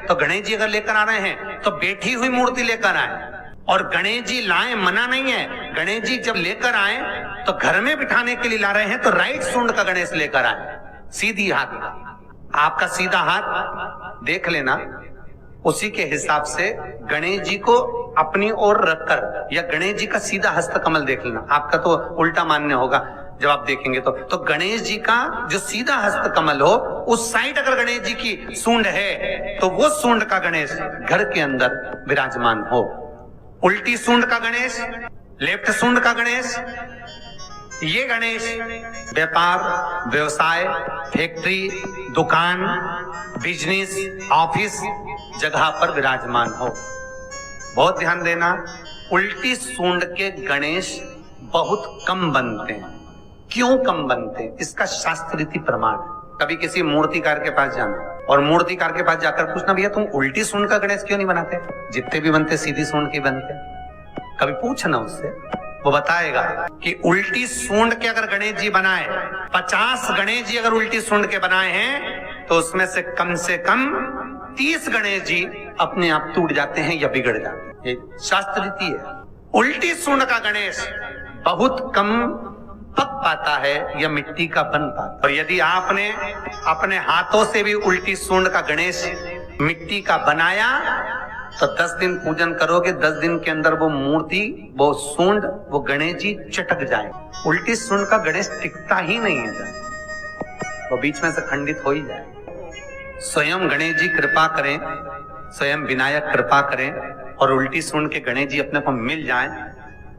तो गणेश जी अगर लेकर आ रहे हैं तो बैठी हुई मूर्ति लेकर आए, और गणेश जी लाए मना नहीं है। गणेश जी जब लेकर आए तो घर में बिठाने के लिए ला रहे हैं तो राइट सूंड का गणेश लेकर आए, सीधी हाथ का। आपका सीधा हाथ देख लेना, उसी के हिसाब से गणेश जी को अपनी ओर रखकर, या गणेश जी का सीधा हस्त कमल देख लेना। आपका तो उल्टा मान्य होगा जब आप देखेंगे तो गणेश जी का जो सीधा हस्त कमल हो, उस साइड अगर गणेश जी की सूंड है तो वो सूंड का गणेश घर के अंदर विराजमान हो। उल्टी सूंड का गणेश, लेफ्ट सूंड का गणेश, ये गणेश व्यापार, व्यवसाय, फैक्ट्री, दुकान, बिजनेस, ऑफिस जगह पर विराजमान हो। बहुत ध्यान देना, उल्टी सूंड के गणेश बहुत कम बनते हैं। क्यों कम बनते हैं? इसका शास्त्रीय प्रमाण है। कभी किसी मूर्तिकार के पास जाना और मूर्तिकार के पास जाकर पूछना, भैया तुम उल्टी सूंड का गणेश क्यों नहीं बनाते? जितने भी बनते सीधी सूंड के बनते। कभी पूछना उससे, वो बताएगा कि उल्टी सूंड के अगर गणेश जी बनाए, 50 गणेश जी अगर उल्टी सूंड के बनाए हैं तो उसमें से कम 30 गणेश जी अपने आप टूट जाते हैं या बिगड़ जाते हैं। ये शास्त्र रीति है। उल्टी सूंड का गणेश बहुत कम पक पाता है या मिट्टी का बन पाता है। और यदि आपने अपने हाथों से भी उल्टी सूंड का गणेश मिट्टी का बनाया तो 10 दिन पूजन करोगे, 10 दिन के अंदर वो मूर्ति, वो सूंड, वो गणेश जी चटक जाए। उल्टी सूंड का गणेश टिकता ही नहीं है, वो बीच में से खंडित हो ही जाए। स्वयं गणेश जी कृपा करें, स्वयं विनायक कृपा करें और उल्टी सूंड के गणेश जी अपने को मिल जाएं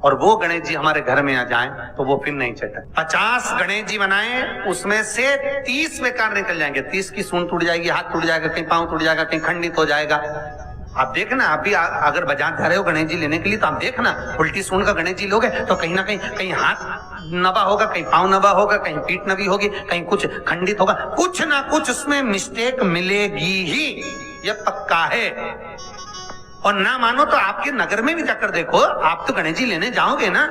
और वो गणेश जी हमारे घर में आ जाएं तो वो फिर नहीं चटक। 50 गणेश जी बनाए, उसमें से 30 बेकार निकल जाएंगे। 30 की सूंड टूट जाएगी, हाथ टूट जाएगा, कहीं पांव टूट जाएगा, कहीं खंडित हो जाएगा। आप देखना, आप भी अगर बाजार जा रहे हो गणेश जी लेने के लिए तो आप देखना, उल्टी सूंड का गणेश जी लोगे तो कहीं ना कहीं हाथ नबा होगा, कहीं पांव नबा होगा, कहीं पीठ नबी होगी, कहीं कुछ खंडित होगा, कुछ ना कुछ उसमें मिस्टेक मिलेगी ही, ये पक्का है। और ना मानो तो आपके नगर में भी जाकर देखो, आप तो गणेश जी लेने जाओगे ना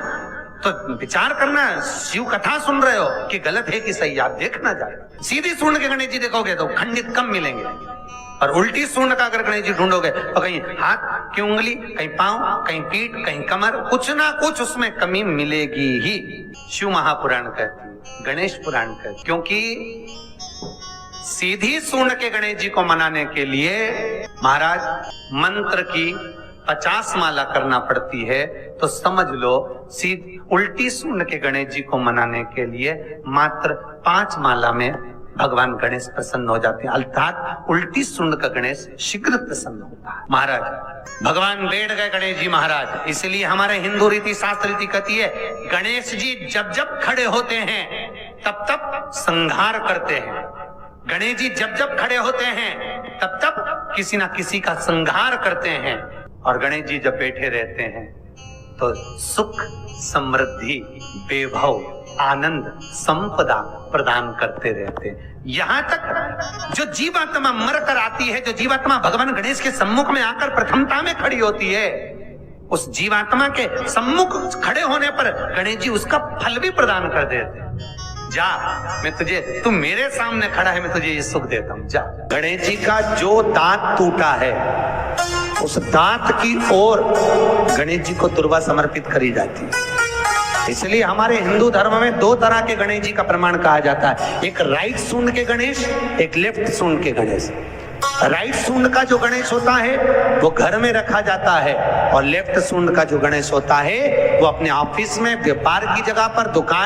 तो विचार करना, शिव कथा सुन रहे हो कि गलत है कि सही, आप देखना जाए। सीधी सूंड के गणेश जी देखोगे तो खंडित कम मिलेंगे, और उल्टी सूंड का अगर गणेश जी ढूंढोगे तो कहीं हाथ की उंगली, कहीं पांव, कहीं पीठ, कहीं कमर, कुछ ना कुछ उसमें कमी मिलेगी ही। शिव महापुराण कहती है, गणेश पुराण कहती, क्योंकि सीधी सूंड के गणेश जी को मनाने के लिए महाराज मंत्र की 50 माला करना पड़ती है, तो समझ लो उल्टी सूंड के गणेश जी को मनाने के लिए मात्र 5 माला में भगवान गणेश प्रसन्न हो जाते हैं। अर्थात उल्टी सूंड का गणेश शीघ्र प्रसन्न होता है। महाराज भगवान बैठ गए गणेश जी महाराज, इसलिए हमारे हिंदू रीति शास्त्र रीति कहती है, गणेश जी जब जब खड़े होते हैं तब तब संहार करते हैं। गणेश जी जब जब खड़े होते हैं तब तब किसी ना किसी का संहार करते हैं, और गणेश जी जब बैठे रहते हैं तो सुख, समृद्धि, वैभव, आनंद, संपदा प्रदान करते रहते हैं। यहां तक जो जीवात्मा मर कर आती है, जो जीवात्मा भगवान गणेश के सम्मुख में आकर प्रथमता में खड़ी होती है, उस जीवात्मा के सम्मुख खड़े होने पर गणेश जी उसका फल भी प्रदान कर देते हैं। जा, मैं तुझे, तू मेरे सामने खड़ा है, मैं तुझे ये सुख देता हूं, जा। गणेश जी का जो दांत टूटा है, उस दांत की ओर गणेश जी को दुर्वा समर्पित करी जाती है। इसलिए हमारे हिंदू धर्म में 2 तरह के गणेश जी का प्रमाण कहा जाता है, एक राइट सूंड के गणेश, एक लेफ्ट सूंड के गणेश। राइट सूंड का जो गणेश होता है वो घर में रखा जाता है, और लेफ्ट सूंड का जो गणेश होता है वो अपने ऑफिस में, व्यापार की जगह पर, दुकान